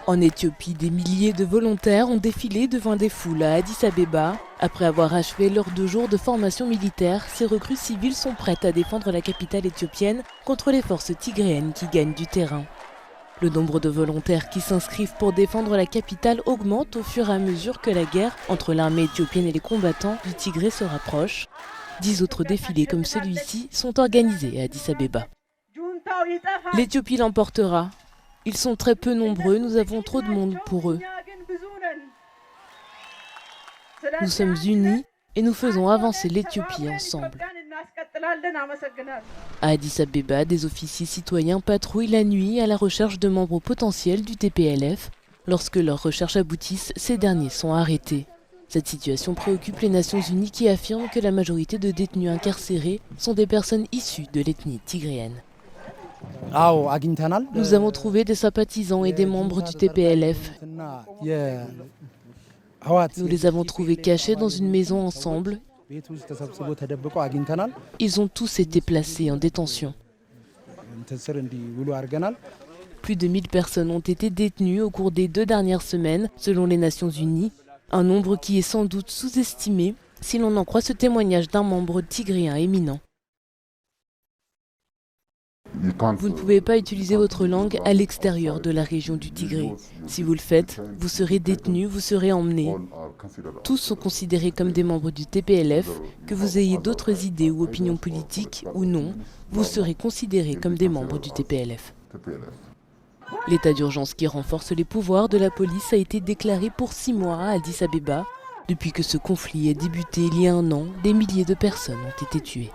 En Éthiopie, des milliers de volontaires ont défilé devant des foules à Addis Abeba. Après avoir achevé leurs 2 jours de formation militaire, ces recrues civiles sont prêtes à défendre la capitale éthiopienne contre les forces tigréennes qui gagnent du terrain. Le nombre de volontaires qui s'inscrivent pour défendre la capitale augmente au fur et à mesure que la guerre entre l'armée éthiopienne et les combattants du Tigré se rapproche. 10 autres défilés comme celui-ci sont organisés à Addis Abeba. L'Éthiopie l'emportera. Ils sont très peu nombreux, nous avons trop de monde pour eux. Nous sommes unis et nous faisons avancer l'Éthiopie ensemble. À Addis Abeba, des officiers citoyens patrouillent la nuit à la recherche de membres potentiels du TPLF. Lorsque leurs recherches aboutissent, ces derniers sont arrêtés. Cette situation préoccupe les Nations Unies qui affirment que la majorité de détenus incarcérés sont des personnes issues de l'ethnie tigréenne. Nous avons trouvé des sympathisants et des membres du TPLF. Nous les avons trouvés cachés dans une maison ensemble. Ils ont tous été placés en détention. Plus de 1000 personnes ont été détenues au cours des 2 dernières semaines, selon les Nations Unies. Un nombre qui est sans doute sous-estimé si l'on en croit ce témoignage d'un membre tigréen éminent. Vous ne pouvez pas utiliser votre langue à l'extérieur de la région du Tigré. Si vous le faites, vous serez détenu, vous serez emmené. Tous sont considérés comme des membres du TPLF, que vous ayez d'autres idées ou opinions politiques ou non, vous serez considérés comme des membres du TPLF. L'état d'urgence qui renforce les pouvoirs de la police a été déclaré pour 6 mois à Addis Abeba. Depuis que ce conflit a débuté il y a 1 an, des milliers de personnes ont été tuées.